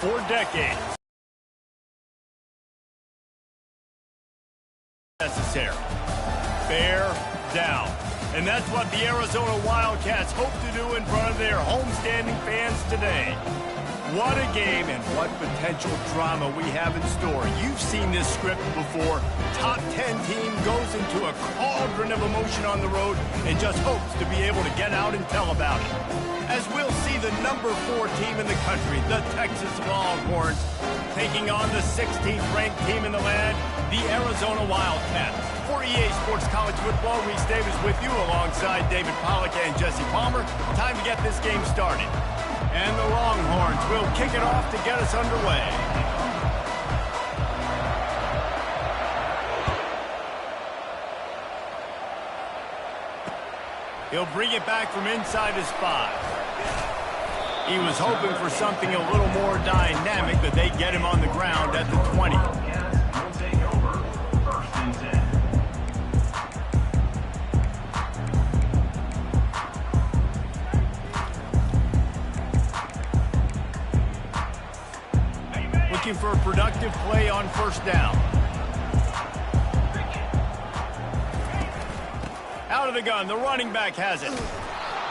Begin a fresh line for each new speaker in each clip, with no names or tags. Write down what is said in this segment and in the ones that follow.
for decades. Necessary. Bear down. And that's what the Arizona Wildcats hope to do in front of their homestanding fans today. What a game and what potential drama we have in store. You've seen this script before. Top 10 team goes into a cauldron of emotion on the road and just hopes to be able to get out and tell about it. As we'll see the number 4 team in the country, the Texas Longhorns, taking on the 16th ranked team in the land, the Arizona Wildcats. For EA Sports College Football, Reese Davis with you alongside David Pollack and Jesse Palmer. Time to get this game started. And the Longhorns will kick it off to get us underway. He'll bring it back from inside his 5. He was hoping for something a little more dynamic, but they get him on the ground at the 20. Looking for a productive play on first down. Out of the gun, the running back has it.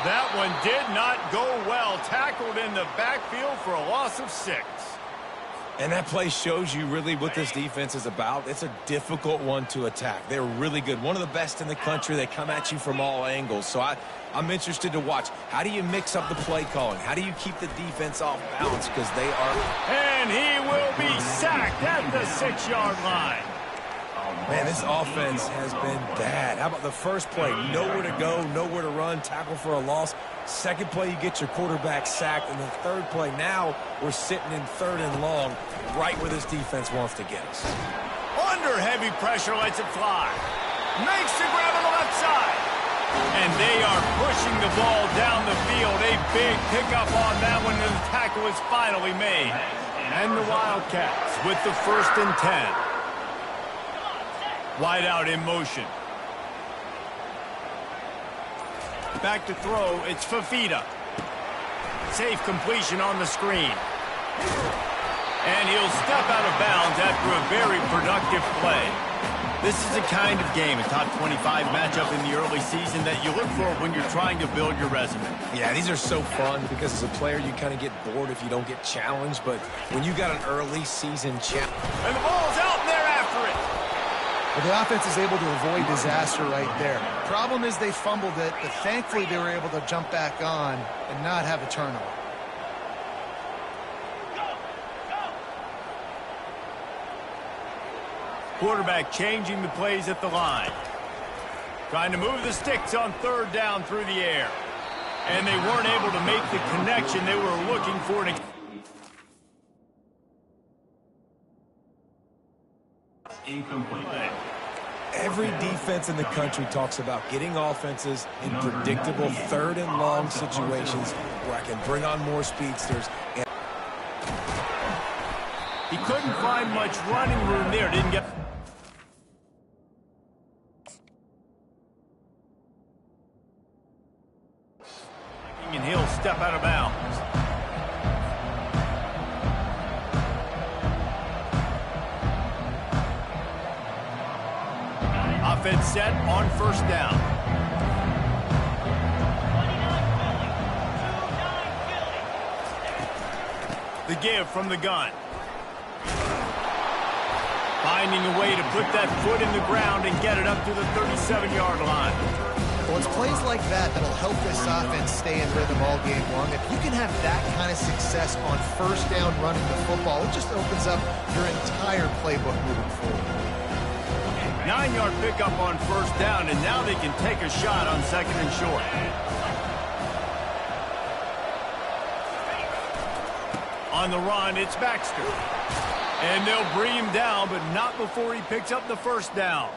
That one did not go well. Tackled in the backfield for a loss of 6.
And that play shows you really what this defense is about. It's a difficult one to attack. They're really good. One of the best in the country. They come at you from all angles. So I'm interested to watch. How do you mix up the play calling? How do you keep the defense off balance? Because they are...
And he will be sacked at the 6-yard line.
Man, this offense has been bad. How about the first play? Nowhere to go, nowhere to run, tackle for a loss. Second play, you get your quarterback sacked. And the third play, now we're sitting in 3rd and long, right where this defense wants to get us.
Under heavy pressure, lets it fly. Makes the grab on the left side. And they are pushing the ball down the field. A big pickup on that one, and the tackle is finally made. And the Wildcats with the 1st and 10. Wide out in motion. Back to throw, it's Fafita. Safe completion on the screen. And he'll step out of bounds after a very productive play. This is the kind of game, a top 25 matchup in the early season, that you look for when you're trying to build your resume.
Yeah, these are so fun because as a player, you kind of get bored if you don't get challenged. But when you got an early season challenge...
And the ball's out, and they're after it.
Well, the offense is able to avoid disaster right there. Problem is they fumbled it, but thankfully they were able to jump back on and not have a turnover.
Quarterback changing the plays at the line. Trying to move the sticks on 3rd down through the air. And they weren't able to make the connection they were looking for. Incomplete.
Every defense in the country talks about getting offenses in predictable 3rd and long situations where I can bring on more speedsters.
He couldn't find much running room there. Didn't get... And he'll step out of bounds. Offense set on 1st down. The give from the gun. Finding a way to put that foot in the ground and get it up to the 37-yard line.
Well, it's plays like that that'll help this offense stay in rhythm all game long. If you can have that kind of success on 1st down running the football, it just opens up your entire playbook moving forward.
9-yard pickup on 1st down, and now they can take a shot on 2nd and short. On the run, it's Baxter. And they'll bring him down, but not before he picks up the 1st down.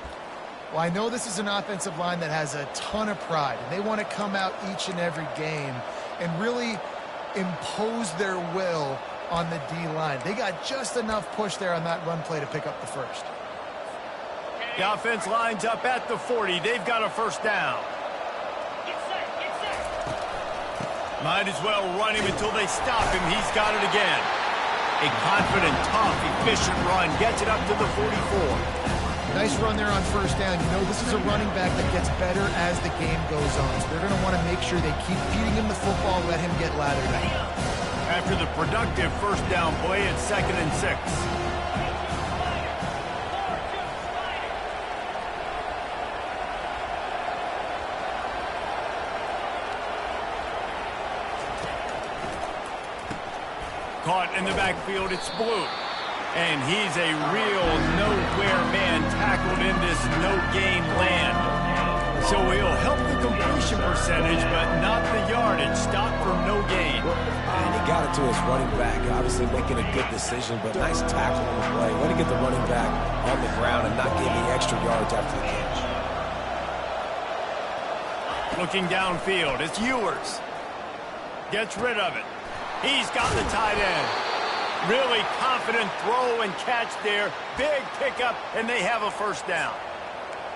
Well, I know this is an offensive line that has a ton of pride, and they want to come out each and every game and really impose their will on the D-line. They got just enough push there on that run play to pick up the 1st.
The offense lines up at the 40. They've got a 1st down. Might as well run him until they stop him. He's got it again. A confident, tough, efficient run gets it up to the 44.
Nice run there on first down. You know this is a running back that gets better as the game goes on. So they're going to want to make sure they keep feeding him the football, let him get lathered up.
After the productive first down play, it's 2nd and 6. Caught in the backfield, it's Blue. And he's a real nowhere man tackled in this no-gain land. So he'll help the completion percentage, but not the yardage. Stop for no gain.
And he got it to his running back, obviously making a good decision, but nice tackle on the play. Way to get the running back on the ground and not give any extra yards after the catch.
Looking downfield, it's Ewers. Gets rid of it. He's got the tight end. Really confident throw and catch there. Big pickup, and they have a first down.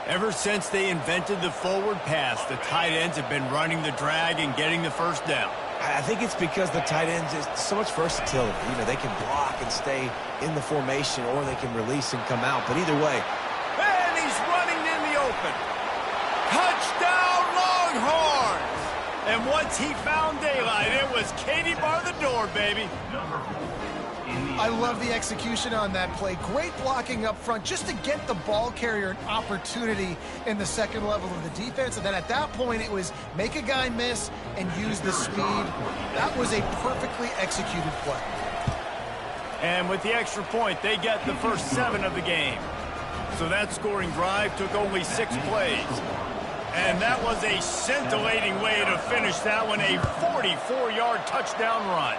Ever since they invented the forward pass, the tight ends have been running the drag and getting the first down.
I think it's because the tight ends is so much versatility. You know, they can block and stay in the formation, or they can release and come out. But either way.
And he's running in the open. Touchdown, Longhorns! And once he found daylight, it was Katie bar the door, baby.
I love the execution on that play. Great blocking up front just to get the ball carrier an opportunity in the second level of the defense. And then at that point, it was make a guy miss and use the speed. That was a perfectly executed play.
And with the extra point, they get the first 7 of the game. So that scoring drive took only 6 plays. And that was a scintillating way to finish that one, a 44-yard touchdown run.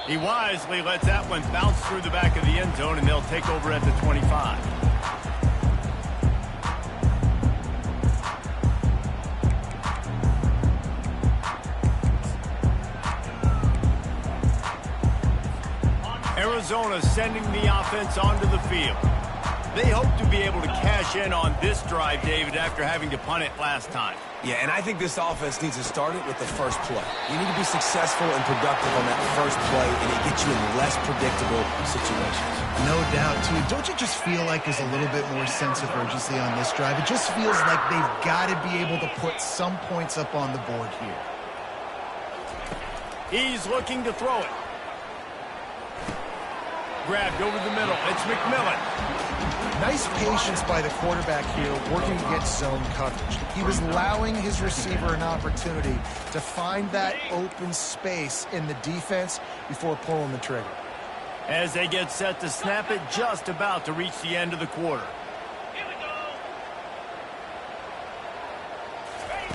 He wisely lets that one bounce through the back of the end zone, and they'll take over at the 25. Arizona sending the offense onto the field. They hope to be able to cash in on this drive, David, after having to punt it last time.
Yeah, and I think this offense needs to start it with the first play. You need to be successful and productive on that first play, and it gets you in less predictable situations.
No doubt, too. Don't you just feel like there's a little bit more sense of urgency on this drive? It just feels like they've got to be able to put some points up on the board here.
He's looking to throw it. Grabbed over the middle. It's McMillan.
Nice patience by the quarterback here, working against zone coverage. He was allowing his receiver an opportunity to find that open space in the defense before pulling the trigger.
As they get set to snap it, just about to reach the end of the quarter.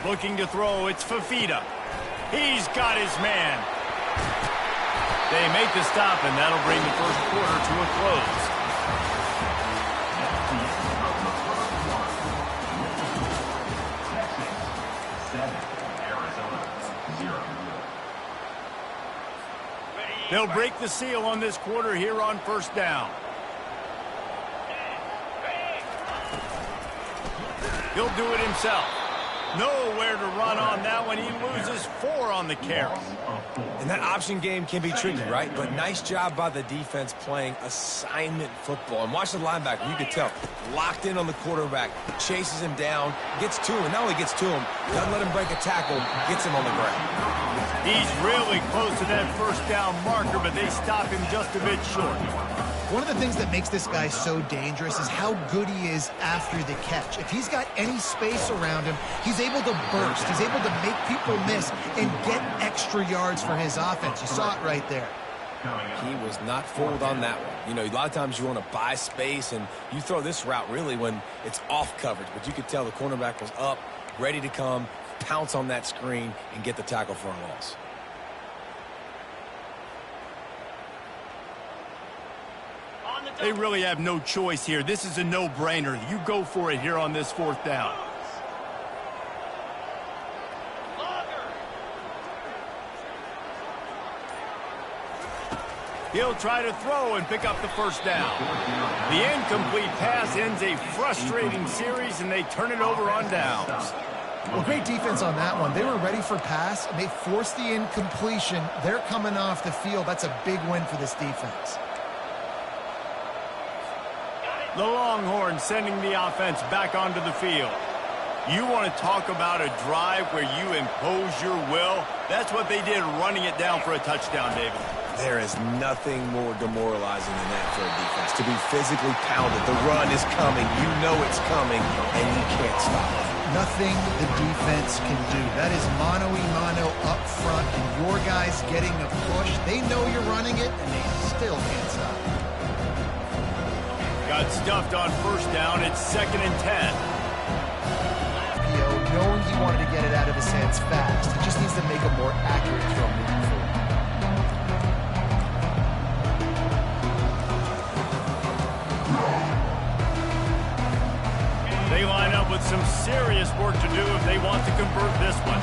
Looking to throw, it's Fafita. He's got his man. They make the stop, and that'll bring the first quarter to a close. They'll break the seal on this quarter here on first down. He'll do it himself. Nowhere to run on that one. He loses 4 on the carry.
And that option game can be tricky, right? But nice job by the defense playing assignment football. And watch the linebacker. You can tell. Locked in on the quarterback. Chases him down. Gets to him. And not only gets to him, doesn't let him break a tackle. Gets him on the ground.
He's really close to that first down marker, but they stop him just a bit short.
One of the things that makes this guy so dangerous is how good he is after the catch. If he's got any space around him, he's able to burst. He's able to make people miss and get extra yards for his offense. You saw it right there.
He was not fooled on that one. You know, a lot of times you want to buy space, and you throw this route really when it's off coverage. But you could tell the cornerback was up, ready to come, pounce on that screen, and get the tackle for a loss.
They really have no choice here. This is a no-brainer. You go for it here on this fourth down. He'll try to throw and pick up the first down. The incomplete pass ends a frustrating series, and they turn it over on downs.
Well, great defense on that one. They were ready for pass, and they forced the incompletion. They're coming off the field. That's a big win for this defense.
The Longhorns sending the offense back onto the field. You want to talk about a drive where you impose your will? That's what they did, running it down for a touchdown, David.
There is nothing more demoralizing than that for a defense. To be physically pounded. The run is coming. You know it's coming, and you can't stop it.
Nothing the defense can do. That is mano-a-mano up front, and your guys getting a push. They know you're running it, and they still can't stop it.
Got stuffed on first down. It's 2nd and 10.
Knowing he wanted to get it out of his hands fast, he just needs to make a more accurate throw moving forward.
They line up with some serious work to do if they want to convert this one.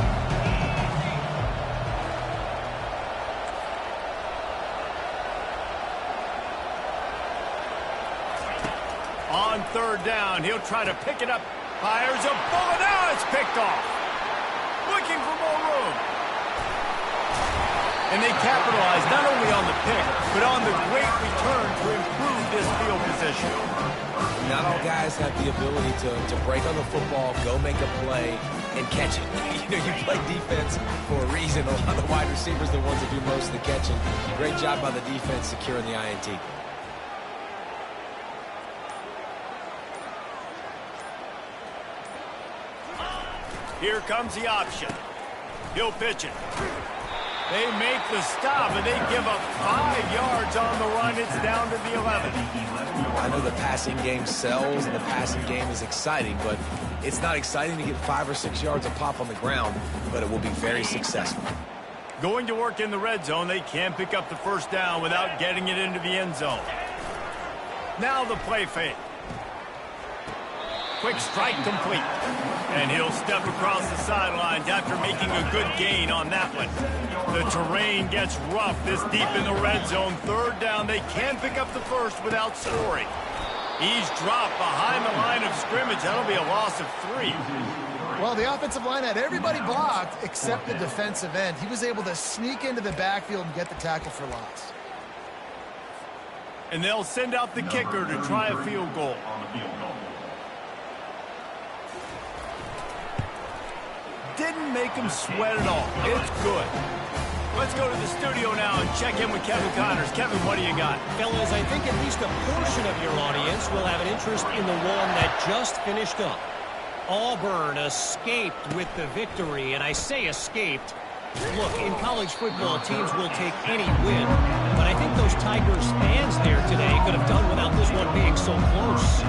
On 3rd down, he'll try to pick it up. Fires a bullet. Now it's picked off. Looking for more room. And they capitalize not only on the pick, but on the great return to improve this field position.
Not all guys have the ability to break on the football, go make a play, and catch it. You know, you play defense for a reason. A lot of the wide receivers are the ones that do most of the catching. Great job by the defense securing the INT.
Here comes the option. He'll pitch it. They make the stop, and they give up 5 yards on the run. It's down to the 11.
I know the passing game sells, and the passing game is exciting, but it's not exciting to get 5 or 6 yards of pop on the ground, but it will be very successful.
Going to work in the red zone, they can pick up the first down without getting it into the end zone. Now the play fake. Quick strike complete. And he'll step across the sidelines after making a good gain on that one. The terrain gets rough this deep in the red zone. 3rd down, they can pick up the first without scoring. He's dropped behind the line of scrimmage. That'll be a loss of 3.
Well, the offensive line had everybody blocked except the defensive end. He was able to sneak into the backfield and get the tackle for loss.
And they'll send out the kicker to try a field goal. Didn't make him sweat at all. It's good. Let's go to the studio now and check in with Kevin Connors. Kevin, what do you got?
Fellas, I think at least a portion of your audience will have an interest in the one that just finished up. Auburn escaped with the victory, and I say escaped. Look, in college football, teams will take any win, but I think those Tigers fans there today could have done without this one being so close.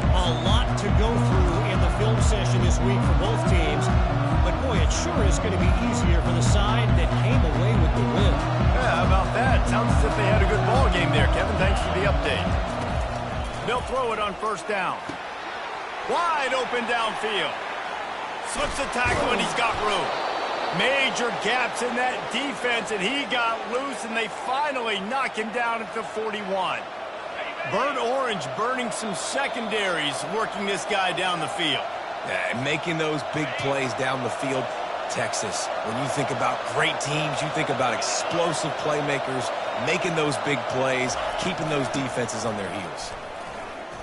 A lot to go through in the film session this week for both teams. But, boy, it sure is going to be easier for the side that came away with the win.
Yeah, how about that? Sounds as if they had a good ball game there, Kevin. Thanks for the update. They'll throw it on first down. Wide open downfield. Slips a tackle, and he's got room. Major gaps in that defense, and he got loose, and they finally knock him down at the 41. Burnt Orange burning some secondaries, working this guy down the field.
Yeah, making those big plays down the field. Texas, when you think about great teams, you think about explosive playmakers, making those big plays, keeping those defenses on their heels.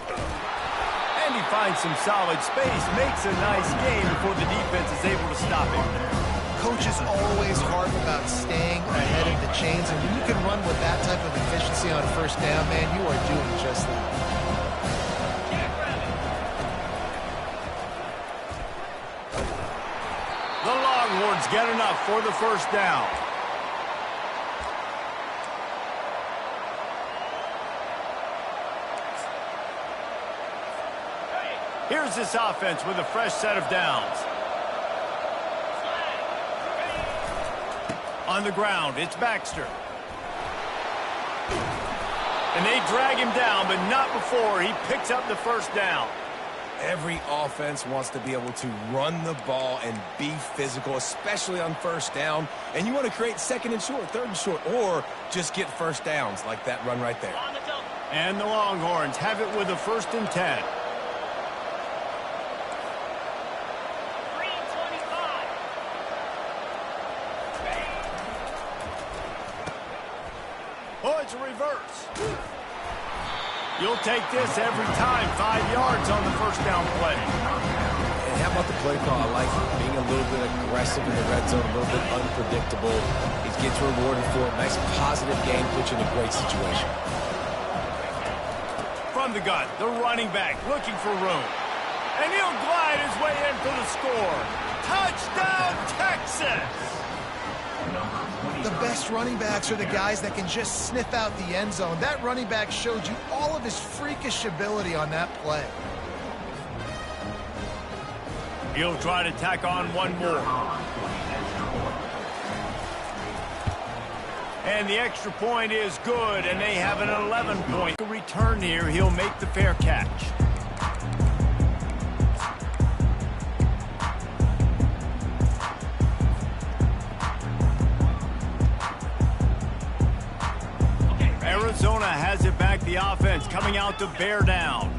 And he finds some solid space, makes a nice gain before the defense is able to stop him.
Coaches always harp about staying ahead of the chains, and when you can run with that type of efficiency on first down, man, you are doing just that.
The Longhorns get enough for the first down. Here's this offense with a fresh set of downs. On the ground, it's Baxter. And they drag him down, but not before he picks up the first down.
Every offense wants to be able to run the ball and be physical, especially on first down. And you want to create 2nd and short, 3rd and short, or just get first downs like that run right there.
And the Longhorns have it with a 1st and 10. tries to reverse. You'll take this every time. 5 yards on the first down play.
And how about the play call? I like being a little bit aggressive in the red zone, a little bit unpredictable. He gets rewarded for it. Nice positive game, puts you in a great situation.
From the gun, the running back looking for room. And he'll glide his way in for the score. Touchdown, Texas!
The best running backs are the guys that can just sniff out the end zone. That running back showed you all of his freakish ability on that play.
He'll try to tack on one more. And the extra point is good, and they have an 11-point return here. He'll make the fair catch. Arizona has it back, the offense coming out to bear down.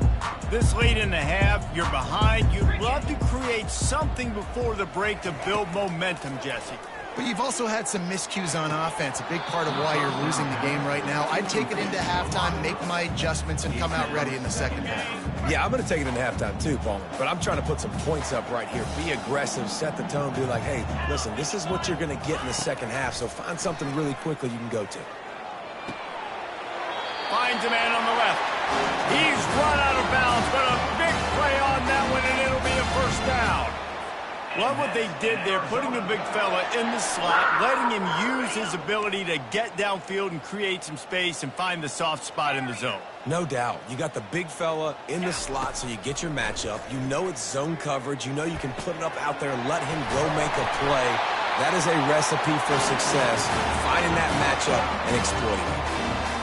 This late in the half, you're behind. You'd love to create something before the break to build momentum, Jesse.
But you've also had some miscues on offense, a big part of why you're losing the game right now. I'd take it into halftime, make my adjustments, and come out ready in the second half.
Yeah, I'm going to take it into halftime too, Palmer. But I'm trying to put some points up right here. Be aggressive, set the tone, be like, hey, listen, this is what you're going to get in the second half, so find something really quickly you can go to.
Finds a man on the left. He's run out of bounds, but a big play on that one, and it'll be a first down. Love what they did there, putting the big fella in the slot, letting him use his ability to get downfield and create some space and find the soft spot in the zone.
No doubt. You got the big fella in the slot, so you get your matchup. You know it's zone coverage. You know you can put it up out there and let him go make a play. That is a recipe for success, finding that matchup and exploiting it.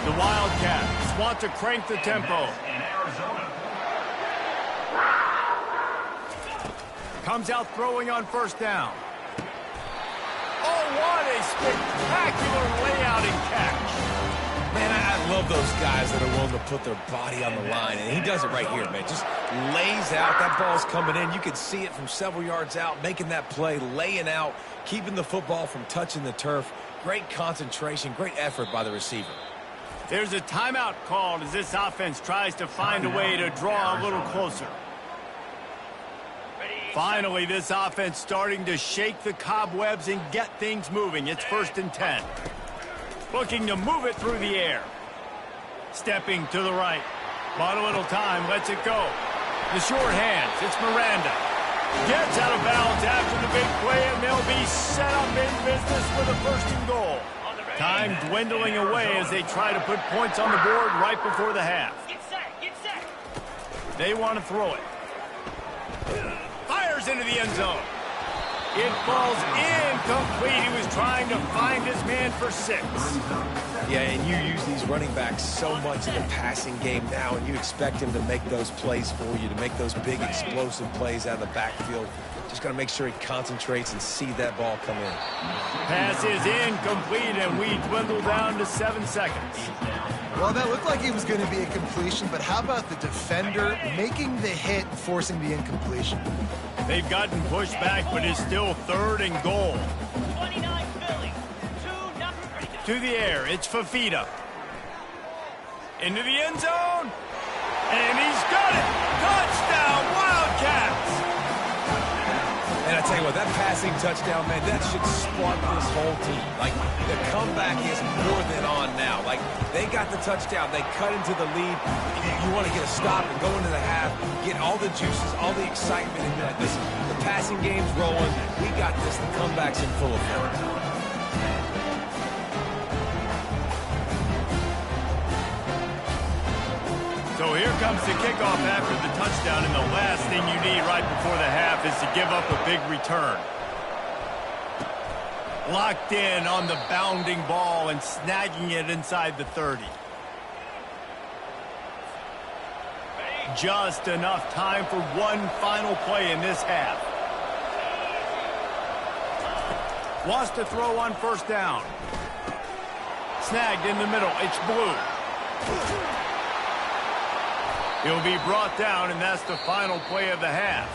The Wildcats want to crank the tempo. Comes out throwing on first down. Oh, what a spectacular layout and catch.
Man, I love those guys that are willing to put their body on the line, and he does it right here, man. Just lays out. That ball's coming in. You can see it from several yards out, making that play, laying out, keeping the football from touching the turf. Great concentration, great effort by the receiver.
There's a timeout called as this offense tries to find a way to draw a little closer. Finally, this offense starting to shake the cobwebs and get things moving. It's 1st and 10. Looking to move it through the air. Stepping to the right. Bought a little time, lets it go. The short hands, it's Miranda. Gets out of bounds after the big play, and they'll be set up in business with a 1st and goal. Time dwindling away as they try to put points on the board right before the half.
Get set.
They want to throw it. Fires into the end zone. It falls incomplete. He was trying to find his man for 6.
Yeah, and you use these running backs so much in the passing game now, and you expect him to make those plays for you, to make those big explosive plays out of the backfield. Just got to make sure he concentrates and see that ball come in.
Pass is incomplete, and we dwindle down to 7 seconds.
Well, that looked like it was going to be a completion, but how about the defender making the hit and forcing the incompletion?
They've gotten pushed back, but it's still 3rd and goal.
29 Philly. 2-0.
To the air, it's Fafita. Into the end zone. And he's got it. Touchdown, Wildcats.
And I tell you what, that passing touchdown, man, that should spark this whole team. Like, the comeback is more than on now. Like, they got the touchdown. They cut into the lead. You want to get a stop and go into the half, get all the juices, all the excitement, and be like, listen, the passing game's rolling. We got this. The comeback's in full effect.
So here comes the kickoff after the touchdown, and the last thing you need right before the half is to give up a big return. Locked in on the bounding ball and snagging it inside the 30. Just enough time for one final play in this half. Wants to throw on first down. Snagged in the middle. It's Blue. He'll be brought down, and that's the final play of the half.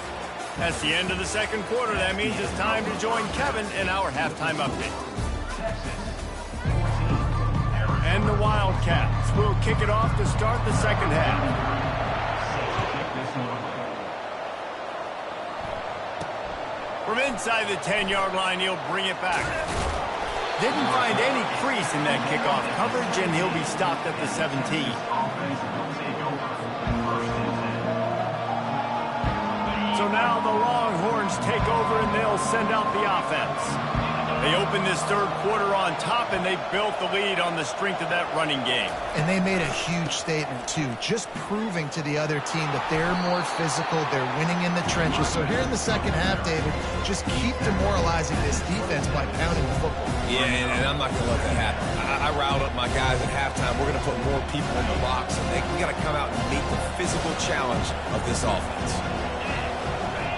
That's the end of the second quarter. That means it's time to join Kevin in our halftime update. And the Wildcats Wildcats will kick it off to start the second half. From inside the 10-yard line, he'll bring it back. Didn't find any crease in that kickoff coverage, and he'll be stopped at the 17. So now the Longhorns take over, and they'll send out the offense. They opened this third quarter on top, and they built the lead on the strength of that running game.
And they made a huge statement, too, just proving to the other team that they're more physical, they're winning in the trenches. So here in the second half, David, just keep demoralizing this defense by pounding the football.
Yeah, and I'm not going to let that happen. I riled up my guys at halftime. We're going to put more people in the box, and we got to come out and meet the physical challenge of this offense.